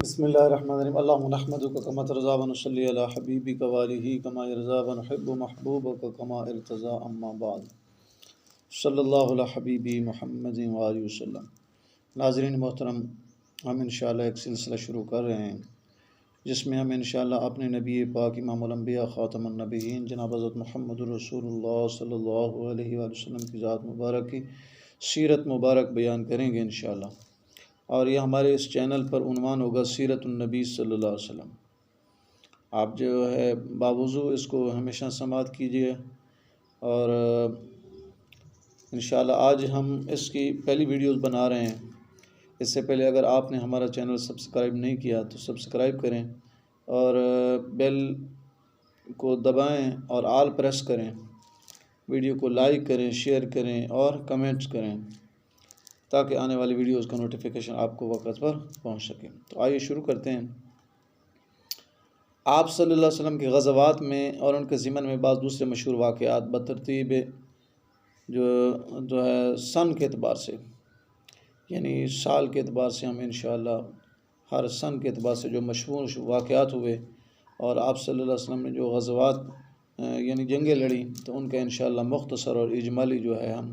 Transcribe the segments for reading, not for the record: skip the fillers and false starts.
بسم اللہ الرحمن الرحیم اللہم نحمدک کما ترضی و نصلی علی حبیبک و آلہ کما یرضی و نحب محبوبک کما ارتضی اما بعد صلی اللہ علی حبیبی محمد و آلہ وسلم۔ ناظرین محترم، ہم انشاءاللہ ایک سلسلہ شروع کر رہے ہیں جس میں ہم انشاءاللہ اپنے نبی پاک امام الانبیاء خاتم النبیین جناب حضرت محمد رسول اللہ صلی اللہ علیہ وآلہ وسلم کی ذات مبارک کی سیرت مبارک بیان کریں گے انشاءاللہ، اور یہ ہمارے اس چینل پر عنوان ہوگا سیرت النبی صلی اللہ علیہ وسلم۔ آپ جو ہے باوضو اس کو ہمیشہ سماعت کیجیے، اور انشاءاللہ آج ہم اس کی پہلی ویڈیوز بنا رہے ہیں۔ اس سے پہلے اگر آپ نے ہمارا چینل سبسکرائب نہیں کیا تو سبسکرائب کریں اور بیل کو دبائیں اور آل پریس کریں، ویڈیو کو لائک کریں، شیئر کریں اور کمنٹس کریں تاکہ آنے والی ویڈیوز کا نوٹیفیکیشن آپ کو وقت پر پہنچ سکے۔ تو آئیے شروع کرتے ہیں۔ آپ صلی اللہ علیہ وسلم کے غزوات میں اور ان کے ضمن میں بعض دوسرے مشہور واقعات بترتیب جو ہے سن کے اعتبار سے، یعنی سال کے اعتبار سے، ہم انشاءاللہ ہر سن کے اعتبار سے جو مشہور واقعات ہوئے اور آپ صلی اللہ علیہ وسلم نے جو غزوات یعنی جنگیں لڑیں تو ان کا انشاءاللہ مختصر اور اجمالی جو ہے ہم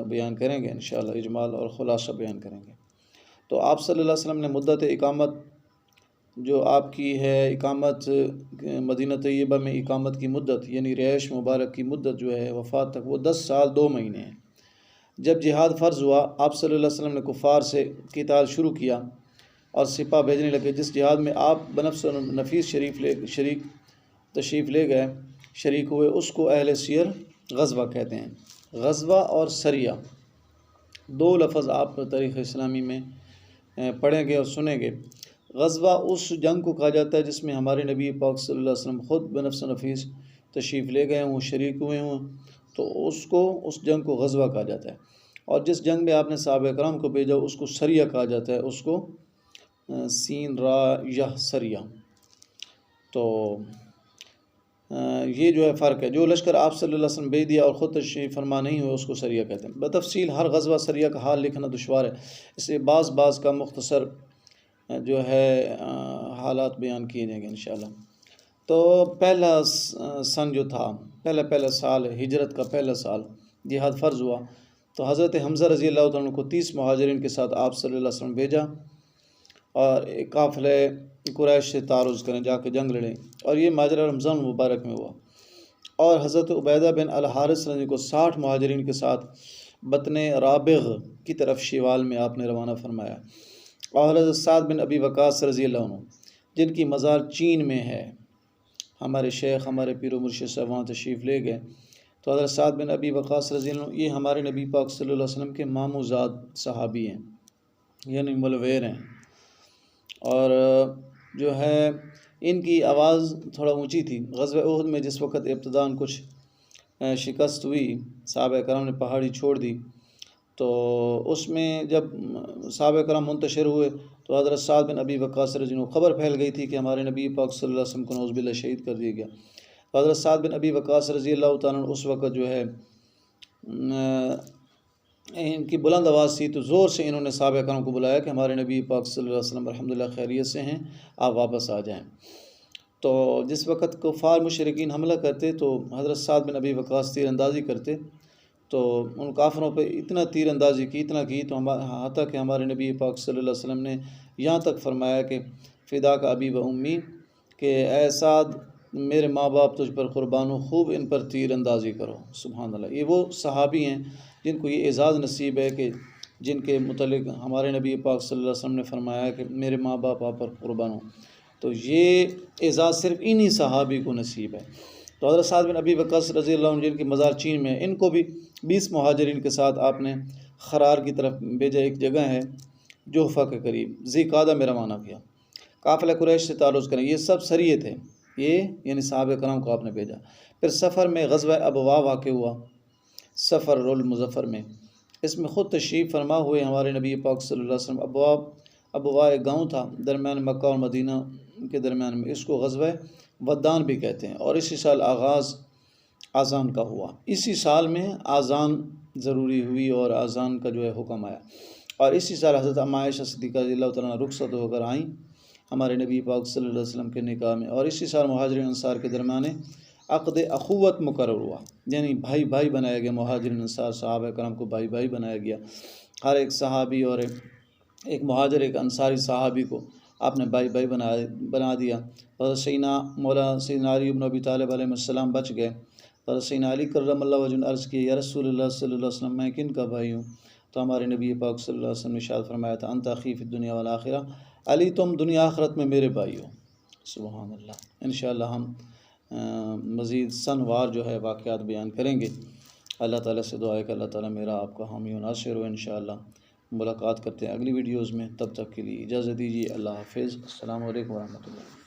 بیان کریں گے انشاءاللہ، اجمال اور خلاصہ بیان کریں گے۔ تو آپ صلی اللہ علیہ وسلم نے مدت اقامت جو آپ کی ہے، اقامت مدینہ طیبہ میں اقامت کی مدت یعنی رہائش مبارک کی مدت جو ہے وفات تک، وہ 10 سال 2 مہینے ہیں۔ جب جہاد فرض ہوا، آپ صلی اللہ علیہ وسلم نے کفار سے قتال شروع کیا اور سپاہ بھیجنے لگے۔ جس جہاد میں آپ بنفس نفیس شریک تشریف لے گئے، شریک ہوئے، اس کو اہل سیر غزوہ کہتے ہیں۔ غزوہ اور سریہ 2 لفظ آپ تاریخ اسلامی میں پڑھیں گے اور سنیں گے۔ غزوہ اس جنگ کو کہا جاتا ہے جس میں ہمارے نبی پاک صلی اللہ علیہ وسلم خود بنفس نفیس تشریف لے گئے ہوں، شریک ہوئے ہوں، تو اس جنگ کو غزوہ کہا جاتا ہے۔ اور جس جنگ میں آپ نے صحابہ کرام کو بھیجا اس کو سریہ کہا جاتا ہے، اس کو سین را یہ سریہ۔ تو یہ جو ہے فرق ہے۔ جو لشکر آپ صلی اللہ علیہ وسلم بھیج دیا اور خود تشریف فرما نہیں ہوئے اس کو سریہ کہتے ہیں۔ بتفصیل ہر غزوہ سریہ کا حال لکھنا دشوار ہے، اس لیے بعض کا مختصر جو ہے حالات بیان کیے جائیں گے انشاءاللہ۔ تو پہلا سن جو تھا، پہلا سال، ہجرت کا پہلا سال، جہاد فرض ہوا تو حضرت حمزہ رضی اللہ عنہ کو 30 مہاجرین کے ساتھ آپ صلی اللہ علیہ وسلم بھیجا اور ایک قافلے قریش سے تعرض کریں، جا کے جنگ لڑیں، اور یہ ماجرہ رمضان المبارک میں ہوا۔ اور حضرت عبیدہ بن الحارث رضی کو 60 مہاجرین کے ساتھ بطن رابغ کی طرف شوال میں آپ نے روانہ فرمایا، اور حضرت سعد بن ابی وقاص رضی اللہ عنہ جن کی مزار چین میں ہے، ہمارے شیخ، ہمارے پیر و مرشد صاحب وہاں تشریف لے گئے، تو حضرت سعد بن ابی وقاص رضی اللہ عنہ یہ ہمارے نبی پاک صلی اللہ علیہ وسلم کے ماموں زاد صحابی ہیں، یعنی ملویر ہیں، اور جو ہے ان کی آواز تھوڑا اونچی تھی۔ غزوہ احد میں جس وقت ابتداً کچھ شکست ہوئی، صحابہ کرام نے پہاڑی چھوڑ دی، تو اس میں جب صحابہ کرام منتشر ہوئے تو حضرت سعد بن ابی وقاص رضی اللہ عنہ خبر پھیل گئی تھی کہ ہمارے نبی پاک صلی اللہ علیہ وسلم کو نعوذ باللہ شہید کر دیا گیا۔ تو حضرت سعد بن ابی وقاص رضی اللہ تعالیٰ عنہ اس وقت جو ہے ان کی بلند آواز تھی، تو زور سے انہوں نے صحابہ کرام کو بلایا کہ ہمارے نبی پاک صلی اللہ علیہ وسلم الحمدللہ خیریت سے ہیں، آپ واپس آ جائیں۔ تو جس وقت کفار مشرکین حملہ کرتے تو حضرت سعد بن ابی وقاص تیر اندازی کرتے، تو ان کافروں پہ اتنا تیر اندازی کی تو حتیٰ کہ ہمارے نبی پاک صلی اللہ علیہ وسلم نے یہاں تک فرمایا کہ فدا کا ابی و امی، کہ اے سعد میرے ماں باپ تجھ پر قربان ہو، خوب ان پر تیر اندازی کرو۔ سبحان اللہ، یہ وہ صحابی ہیں جن کو یہ اعزاز نصیب ہے کہ جن کے متعلق ہمارے نبی پاک صلی اللہ علیہ وسلم نے فرمایا کہ میرے ماں باپ آپ پر قربان ہوں، تو یہ اعزاز صرف انہی صحابی کو نصیب ہے۔ تو حضرت سعد بن ابی وقاص رضی اللہ عنہ جن کی مزار چین میں ہے، ان کو بھی 20 مہاجرین کے ساتھ آپ نے خرار کی طرف بھیجا، ایک جگہ ہے جوفہ کے قریب، ذی قعدہ میں روانہ کیا۔ قافلہ قریش سے تعرض کریں، یہ سب سریے تھے، یہ یعنی صحابہ کرام کو آپ نے بھیجا۔ پھر سفر میں غزوہ ابوا واقع ہوا، سفر المظفر میں، اس میں خود تشریف فرما ہوئے ہمارے نبی پاک صلی اللہ علیہ وسلم۔ ابوا ایک گاؤں تھا درمیان مکہ اور مدینہ کے درمیان میں، اس کو غزوہ ودان بھی کہتے ہیں، اور اسی سال آغاز اذان کا ہوا۔ اسی سال میں اذان ضروری ہوئی اور اذان کا جو ہے حکم آیا، اور اسی سال حضرت عائشہ صدیقہ رضی اللہ تعالیٰ عنہ رخصت ہو کر آئیں ہمارے نبی پاک صلی اللہ علیہ وسلم کے نکاح میں، اور اسی سال مہاجرین انصار کے درمیان عقد اخوت مقرر ہوا، یعنی بھائی بھائی بنایا گیا، مہاجرین انصار صحابہ کرام کو بھائی بھائی بنایا گیا، ہر ایک صحابی اور ایک مہاجر ایک انصاری صحابی کو آپ نے بھائی بھائی بنا دیا۔ اور سیدنا علی بن ابی طالب علیہ السلام بچ گئے، اور سیدنا علی کرم اللہ وجہ نے عرض کی یا رسول اللہ صلی اللہ علیہ وسلم میں کن کا بھائی ہوں؟ تو ہمارے نبی پاک صلی اللہ علیہ وسلم نے ارشاد فرمایا تھا انت اخی فی الدنیا والآخرہ، علی تم دنیا آخرت میں میرے بھائی ہو۔ سبحان اللہ۔ انشاءاللہ ہم مزید سنوار جو ہے واقعات بیان کریں گے۔ اللہ تعالیٰ سے دعا ہے کہ اللہ تعالیٰ میرا آپ کا حامی و ناصر ہو۔ انشاءاللہ ملاقات کرتے ہیں اگلی ویڈیوز میں، تب تک کے لیے اجازت دیجیے، اللہ حافظ، السلام علیکم ورحمۃ اللہ۔